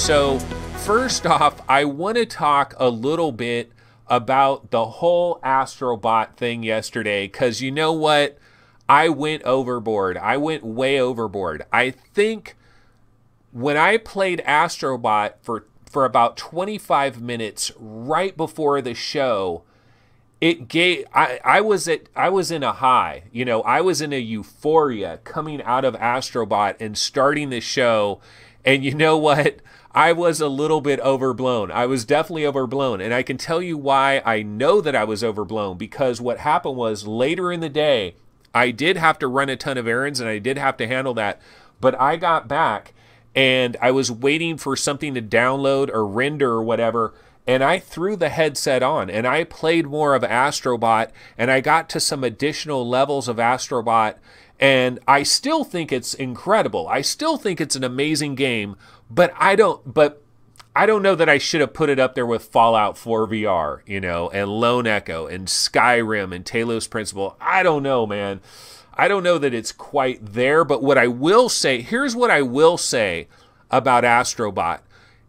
So first off, I want to talk a little bit about the whole Astro Bot thing yesterday, because you know what? I went overboard. I went way overboard. I think when I played Astro Bot for about 25 minutes right before the show, it gave I was in a high. You know, I was in a euphoria coming out of Astro Bot and starting the show, and you know what? I was a little bit overblown. I was definitely overblown. And I can tell you why I know that I was overblown, because what happened was later in the day, I did have to run a ton of errands and I did have to handle that. But I got back and I was waiting for something to download or render or whatever. And I threw the headset on and I played more of Astro Bot, and I got to some additional levels of Astro Bot. And I still think it's incredible. I still think it's an amazing game, but I don't know that I should have put it up there with Fallout 4 VR, you know, and Lone Echo and Skyrim and Talos Principle. I don't know, man. I don't know that it's quite there, but what I will say, here's what I will say about Astro Bot.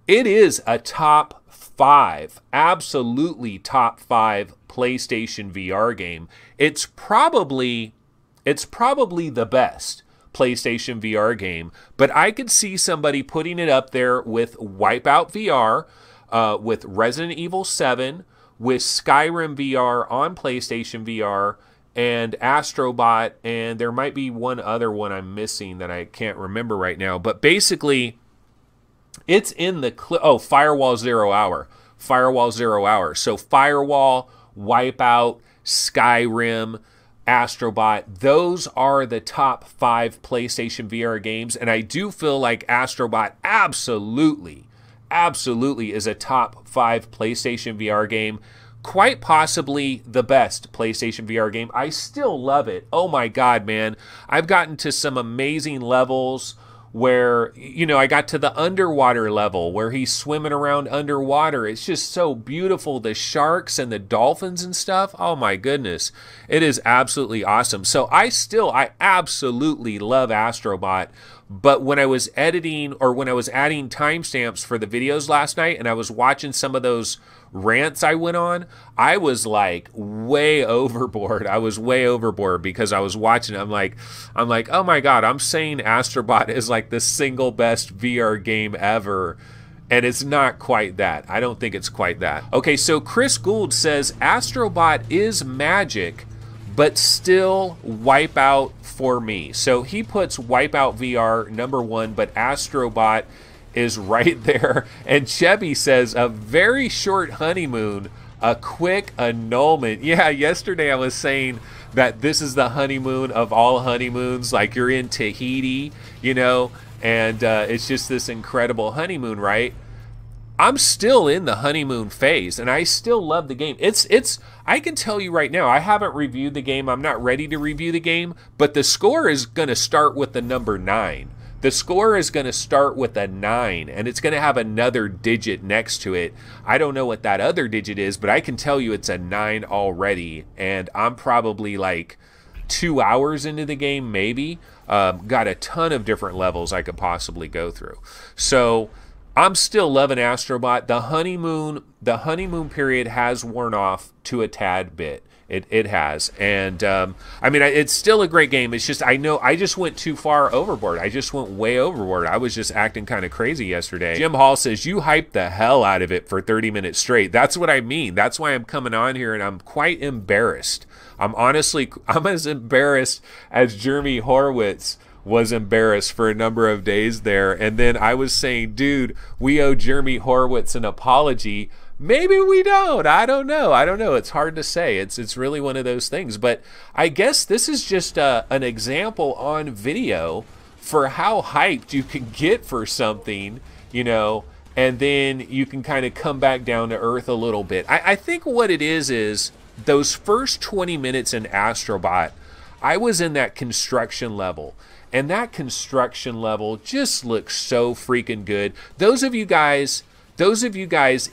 It is a top 5, absolutely top 5 PlayStation VR game. It's probably the best PlayStation VR game, but I could see somebody putting it up there with Wipeout VR, with Resident Evil 7, with Skyrim VR on PlayStation VR, and Astro Bot, and there might be one other one I'm missing that I can't remember right now, but basically it's in the Firewall 0 Hour. Firewall 0 Hour. So Firewall, Wipeout, Skyrim, Astro Bot, those are the top 5 PlayStation VR games, and I do feel like Astro Bot absolutely is a top 5 PlayStation VR game, quite possibly the best PlayStation VR game. I still love it. Oh my god, man. I've gotten to some amazing levels where, you know, I got to the underwater level where he's swimming around underwater. It's just so beautiful. The sharks and the dolphins and stuff. Oh my goodness. It is absolutely awesome. So I absolutely love Astro Bot. But when I was editing, or when I was adding timestamps for the videos last night, and I was watching some of those rants I went on, I was like way overboard. I was way overboard because I was watching. I'm like, oh my god, I'm saying Astro Bot is like the single best VR game ever. And it's not quite that. I don't think it's quite that. Okay, so Chris Gould says Astro Bot is magic, but still Wipeout for me. So he puts Wipeout VR #1, but Astro Bot is right there. And Chevy says a very short honeymoon, a quick annulment. Yeah, yesterday I was saying that this is the honeymoon of all honeymoons, like you're in Tahiti, you know, and it's just this incredible honeymoon, right? I'm still in the honeymoon phase, and I still love the game. I can tell you right now, I haven't reviewed the game. I'm not ready to review the game, but the score is going to start with the number 9. The score is going to start with a 9, and it's going to have another digit next to it. I don't know what that other digit is, but I can tell you it's a 9 already, and I'm probably like 2 hours into the game, maybe. Got a ton of different levels I could possibly go through. So I'm still loving Astro Bot. The honeymoon period has worn off to a tad bit. It has, and I mean, it's still a great game. It's just, I know I just went too far overboard. I just went way overboard. I was just acting kind of crazy yesterday. Jim Hall says you hyped the hell out of it for 30 minutes straight. That's what I mean. That's why I'm coming on here, and I'm quite embarrassed. I'm as embarrassed as Jeremy Horowitz was embarrassed for a number of days there. And then I was saying, dude, we owe Jeremy Horowitz an apology. Maybe we don't. I don't know. It's hard to say. It's really one of those things. But I guess this is just an example on video for how hyped you can get for something, you know, and then you can kind of come back down to earth a little bit. I think what it is those first 20 minutes in Astro Bot, I was in that construction level. And that construction level just looks so freaking good. Those of you guys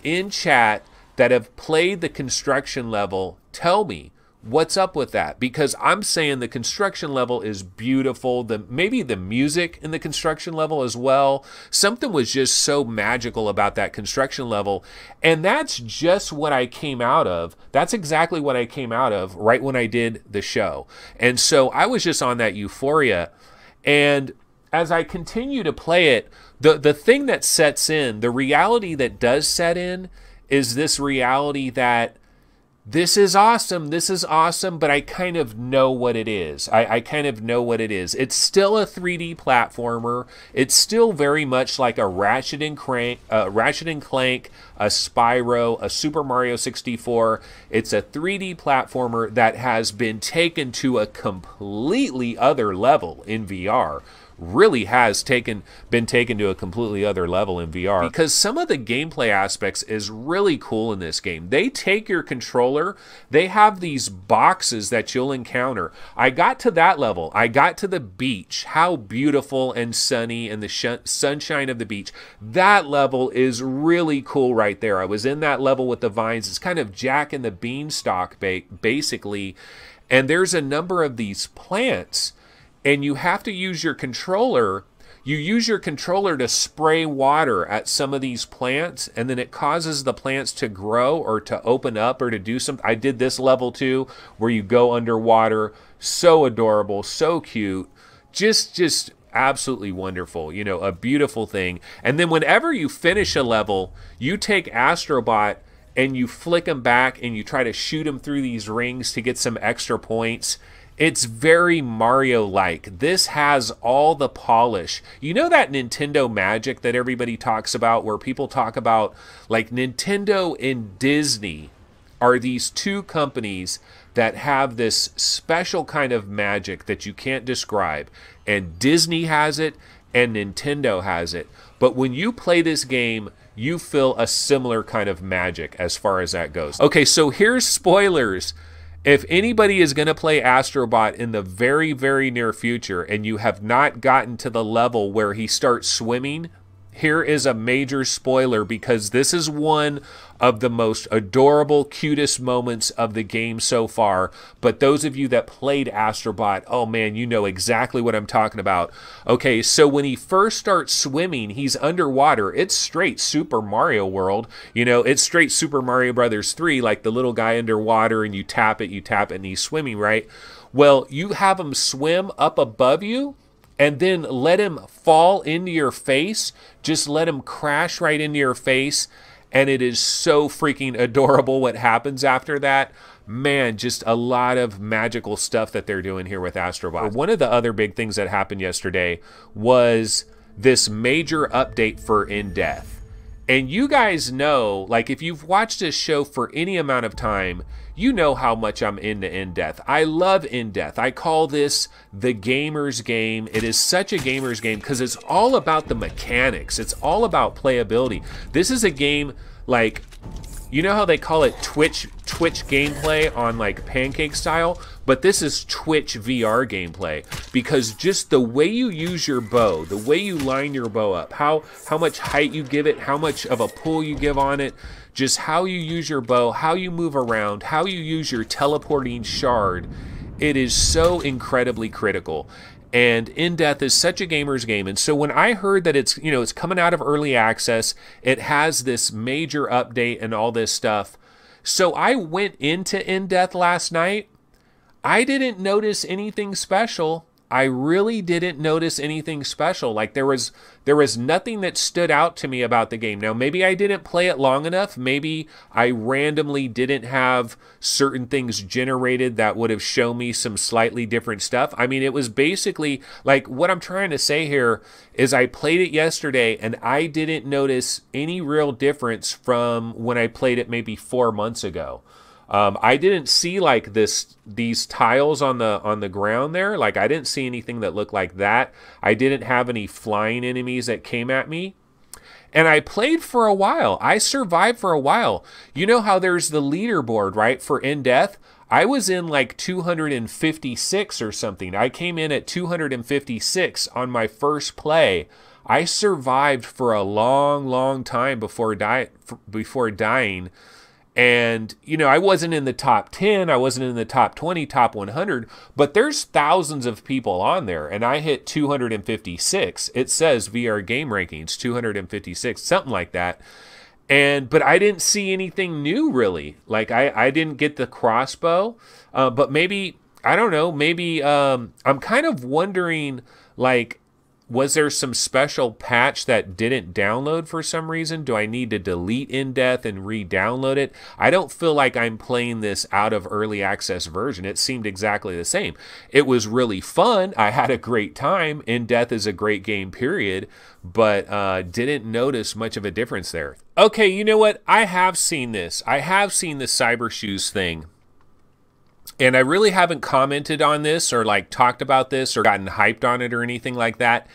in chat that have played the construction level, tell me, What's up with that? Because I'm saying the construction level is beautiful. Maybe the music in the construction level as well. Something was just so magical about that construction level. And that's just what I came out of. That's exactly what I came out of right when I did the show. And so I was just on that euphoria. And as I continue to play it, the thing that sets in, the reality that does set in, is this reality that this is awesome, but I kind of know what it is. I kind of know what it is. It's still a 3D platformer. It's still very much like a Ratchet and Clank, a Spyro, a Super Mario 64. It's a 3D platformer that has been taken to a completely other level in VR. Really has been taken to a completely other level in VR, because some of the gameplay aspects is really cool in this game. They take your controller, they have these boxes that you'll encounter. I got to that level. I got to the beach. How beautiful and sunny, and the sunshine of the beach. That level is really cool right there. I was in that level with the vines. It's kind of Jack and the Beanstalk basically, and there's a number of these plants. And you have to use your controller. You use your controller to spray water at some of these plants, and then it causes the plants to grow or to open up or to do something. I did this level too, where you go underwater. So adorable, so cute. Just absolutely wonderful. You know, a beautiful thing. And then whenever you finish a level, you take Astro Bot and you flick him back and you try to shoot him through these rings to get some extra points. It's very Mario-like. This has all the polish. You know that Nintendo magic that everybody talks about, where people talk about, like, Nintendo and Disney are these two companies that have this special kind of magic that you can't describe. And Disney has it, and Nintendo has it. But when you play this game, you feel a similar kind of magic as far as that goes. Okay, so here's spoilers. If anybody is going to play Astro Bot in the very, very near future and you have not gotten to the level where he starts swimming, here is a major spoiler, because this is one of the most adorable, cutest moments of the game so far. But those of you that played Astro Bot, oh man, you know exactly what I'm talking about. Okay, so when he first starts swimming, he's underwater. It's straight Super Mario World. You know, it's straight Super Mario Brothers 3, like the little guy underwater and you tap it, and he's swimming, right? Well, you have him swim up above you, and then let him fall into your face. Just let him crash right into your face. And it is so freaking adorable what happens after that. Man, just a lot of magical stuff that they're doing here with Astro Bot. One of the other big things that happened yesterday was this major update for In Death. And you guys know, like, if you've watched this show for any amount of time, you know how much I'm into In Death. I love In Death. I call this the gamer's game. It is such a gamer's game because it's all about the mechanics. It's all about playability. This is a game like, you know how they call it Twitch gameplay on like Pancake style? But this is Twitch VR gameplay, because just the way you use your bow, the way you line your bow up, how much height you give it, how much of a pull you give on it, just how you use your bow, how you move around, how you use your teleporting shard, it is so incredibly critical. And In Death is such a gamer's game. And so when I heard that it's, you know, it's coming out of early access, it has this major update and all this stuff. So I went into In Death last night. I didn't notice anything special. I really didn't notice anything special. Like there was nothing that stood out to me about the game. Now, maybe I didn't play it long enough. Maybe I randomly didn't have certain things generated that would have shown me some slightly different stuff. I mean, it was basically like, what I'm trying to say here is I played it yesterday and I didn't notice any real difference from when I played it maybe 4 months ago. I didn't see like these tiles on the ground there. Like I didn't see anything that looked like that. I didn't have any flying enemies that came at me. And I played for a while. I survived for a while. You know how there's the leaderboard, right, for In Death? I was in like 256 or something. I came in at 256 on my first play. I survived for a long, long time before dying. And, you know, I wasn't in the top 10, I wasn't in the top 20, top 100, but there's thousands of people on there, and I hit 256. It says VR Game Rankings, 256, something like that. But I didn't see anything new, really. Like, I didn't get the crossbow, but maybe, I don't know, maybe I'm kind of wondering, like, was there some special patch that didn't download for some reason? Do I need to delete In Death and re-download it? I don't feel like I'm playing this out of early access version. It seemed exactly the same. It was really fun. I had a great time. In Death is a great game, period, but didn't notice much of a difference there. Okay, you know what? I have seen this. I have seen the Cybershoes thing. And I really haven't commented on this or like talked about this or gotten hyped on it or anything like that.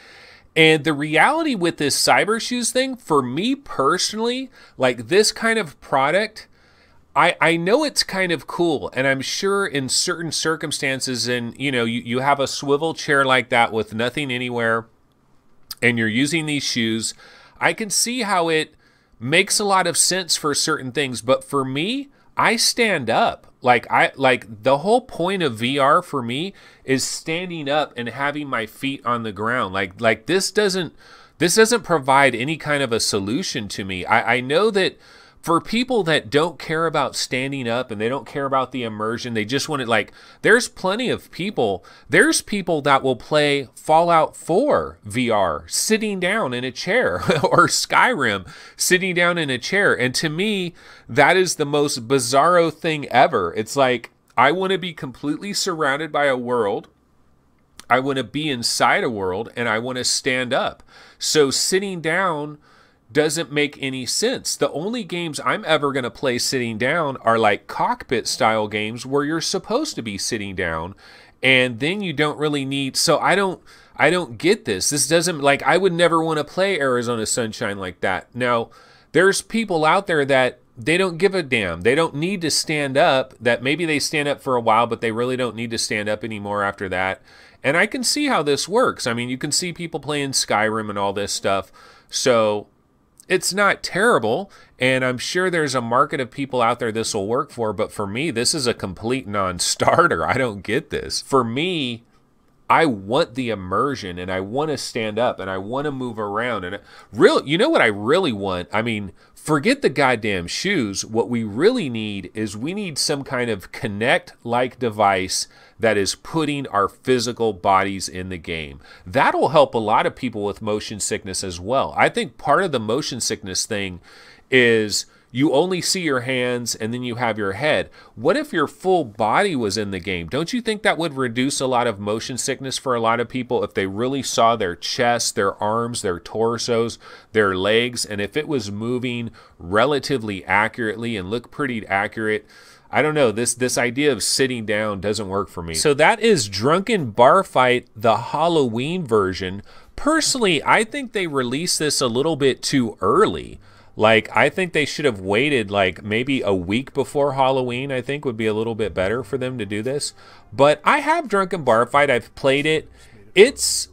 And the reality with this Cybershoes thing, for me personally, like this kind of product, I know it's kind of cool. And I'm sure in certain circumstances, and you know, you have a swivel chair like that with nothing anywhere and you're using these shoes, I can see how it makes a lot of sense for certain things. But for me, I stand up. Like the whole point of VR for me is standing up and having my feet on the ground. Like this doesn't provide any kind of a solution to me. I know that for people that don't care about standing up and they don't care about the immersion, they just want it. Like, there's plenty of people. There's people that will play Fallout 4 VR sitting down in a chair or Skyrim sitting down in a chair. And to me, that is the most bizarro thing ever. It's like, I want to be completely surrounded by a world. I want to be inside a world, and I want to stand up. So sitting down doesn't make any sense. The only games I'm ever going to play sitting down are like cockpit style games where you're supposed to be sitting down, and then you don't really need. So I don't get this. This doesn't, like, I would never want to play Arizona Sunshine like that. Now, there's people out there that they don't give a damn. They don't need to stand up. That maybe they stand up for a while, but they really don't need to stand up anymore after that. And I can see how this works. I mean, you can see people playing Skyrim and all this stuff. So it's not terrible, and I'm sure there's a market of people out there this will work for, but for me, this is a complete non-starter. I don't get this. For me, I want the immersion, and I want to stand up, and I want to move around. And you know what I really want? I mean, forget the goddamn shoes. What we really need is we need some kind of Kinect-like device that is putting our physical bodies in the game. That'll help a lot of people with motion sickness as well. I think part of the motion sickness thing is you only see your hands and then you have your head. What if your full body was in the game? Don't you think that would reduce a lot of motion sickness for a lot of people if they really saw their chest, their arms, their torsos, their legs, and if it was moving relatively accurately and looked pretty accurate? I don't know, this idea of sitting down doesn't work for me. So that is Drunkn Bar Fight, the Halloween version. Personally, I think they released this a little bit too early. Like, I think they should have waited like maybe a week before Halloween. I think would be a little bit better for them to do this. But I have Drunkn Bar Fight. I've played it. It's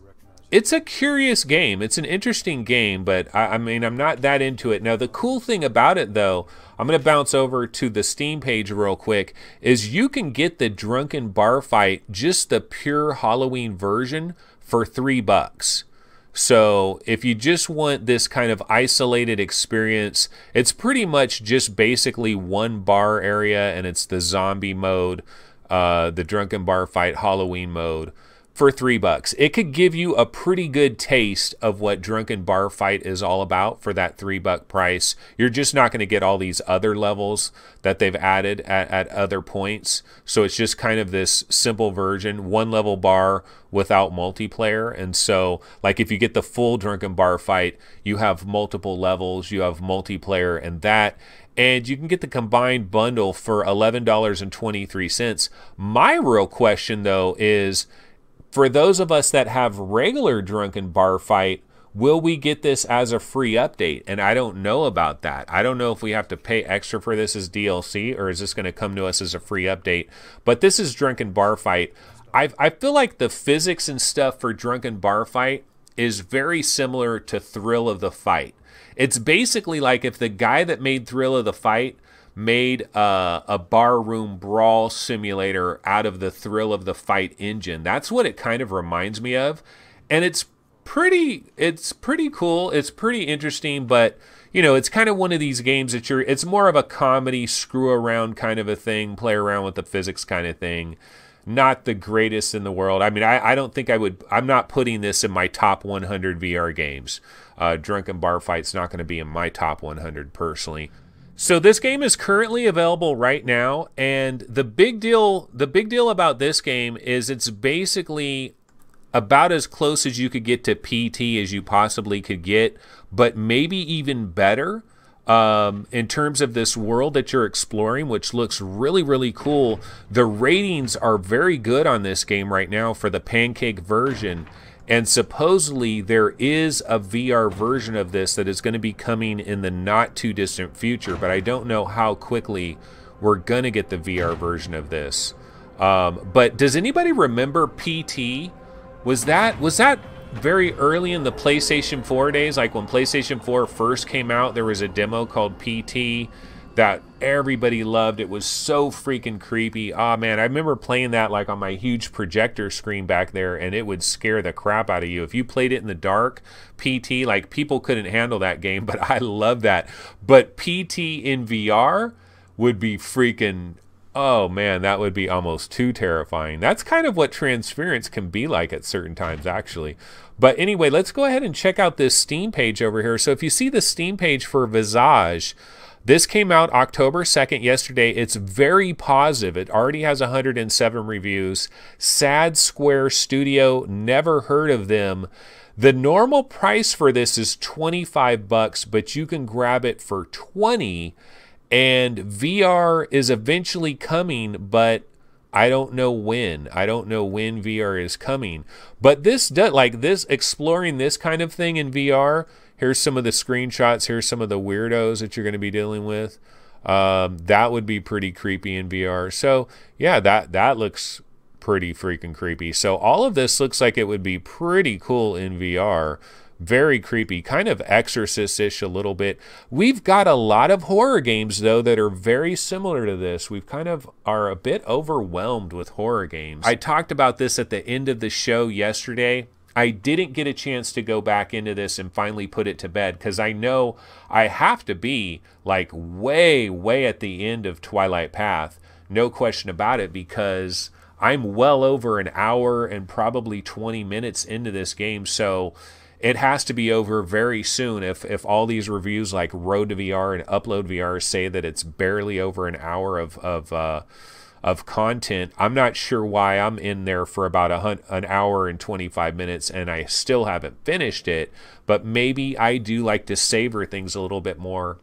a curious game. It's an interesting game, but I mean, I'm not that into it. Now, the cool thing about it, though, I'm going to bounce over to the Steam page real quick, is you can get the Drunkn Bar Fight, just the pure Halloween version, for $3. So if you just want this kind of isolated experience, it's pretty much just basically one bar area, and it's the zombie mode, the Drunkn Bar Fight Halloween mode, for $3. It could give you a pretty good taste of what Drunkn Bar Fight is all about for that $3 price. You're just not going to get all these other levels that they've added at other points. So it's just kind of this simple version, one level bar without multiplayer. And so, like, if you get the full Drunkn Bar Fight, you have multiple levels, you have multiplayer and that. And you can get the combined bundle for $11.23. My real question, though, is, for those of us that have regular Drunkn Bar Fight, will we get this as a free update? And I don't know about that. I don't know if we have to pay extra for this as DLC, or is this going to come to us as a free update? But this is Drunkn Bar Fight. I feel like the physics and stuff for Drunkn Bar Fight is very similar to Thrill of the Fight. It's basically like if the guy that made Thrill of the Fight made a barroom brawl simulator out of the thrill of the fight engine. That's what it kind of reminds me of. And it's pretty cool. It's pretty interesting, but you know, it's kind of one of these games that it's more of a comedy, screw around kind of a thing, play around with the physics kind of thing. Not the greatest in the world. I mean, I don't think I'm not putting this in my top 100 VR games. Drunkn Bar Fight's not going to be in my top 100 personally. So this game is currently available right now, and the big deal about this game is it's basically about as close as you could get to PT as you possibly could get, but maybe even better. In terms of this world that you're exploring, which looks really, really cool. The ratings are very good on this game right now for the pancake version, and supposedly there is a VR version of this that is going to be coming in the not too distant future, but I don't know how quickly we're going to get the VR version of this. But does anybody remember PT? Was that very early in the PlayStation 4 days? Like when PlayStation 4 first came out, there was a demo called PT that everybody loved. It was so freaking creepy. Oh man, I remember playing that like on my huge projector screen back there, and it would scare the crap out of you. If you played it in the dark, PT, like people couldn't handle that game, but I love that. But PT in VR would be freaking, oh man, that would be almost too terrifying. That's kind of what Transference can be like at certain times, actually. But anyway, let's go ahead and check out this Steam page over here. So if you see the Steam page for Visage, this came out October 2nd, yesterday. It's very positive. It already has 107 reviews. Sad Square Studio, never heard of them. The normal price for this is $25, but you can grab it for $20. And VR is eventually coming, but I don't know when. I don't know when VR is coming. But this does, like this, exploring this kind of thing in VR. Here's some of the screenshots. Here's some of the weirdos that you're going to be dealing with. That would be pretty creepy in VR. So yeah, that looks pretty freaking creepy. So all of this looks like it would be pretty cool in VR. Very creepy, kind of Exorcist-ish a little bit. We've got a lot of horror games, though, that are very similar to this. We've kind of are a bit overwhelmed with horror games. I talked about this at the end of the show yesterday. I didn't get a chance to go back into this and finally put it to bed because I know I have to be like way, way at the end of Twilight Path. No question about it, because I'm well over an hour and probably 20 minutes into this game. So it has to be over very soon if all these reviews like Road to VR and Upload VR say that it's barely over an hour of content. I'm not sure why I'm in there for about an hour and 25 minutes and I still haven't finished it, but maybe I do like to savor things a little bit more.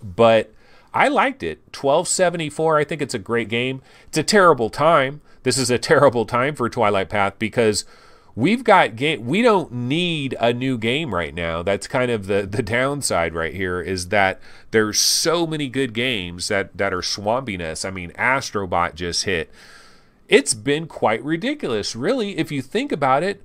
But I liked it. 1274, I think it's a great game. It's a terrible time. This is a terrible time for Twilight Path because we've got we don't need a new game right now. That's kind of the downside right here, is that there's so many good games that are swamping us. I mean, Astro Bot just hit. It's been quite ridiculous, really, if you think about it.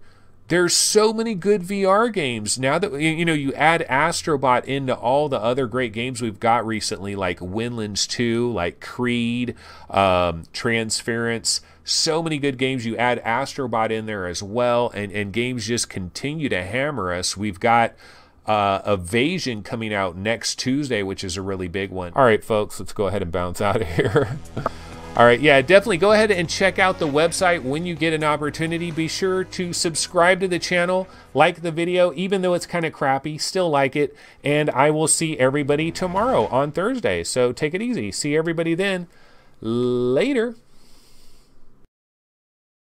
There's so many good VR games. Now that, you know, you add Astro Bot into all the other great games we've got recently, like Windlands 2, like Creed, Transference, so many good games. You add Astro Bot in there as well, and games just continue to hammer us. We've got Evasion coming out next Tuesday, which is a really big one. All right, folks, let's go ahead and bounce out of here. All right, yeah, definitely go ahead and check out the website when you get an opportunity. Be sure to subscribe to the channel, like the video, even though it's kind of crappy, still like it. And I will see everybody tomorrow on Thursday. So take it easy. See everybody then. Later.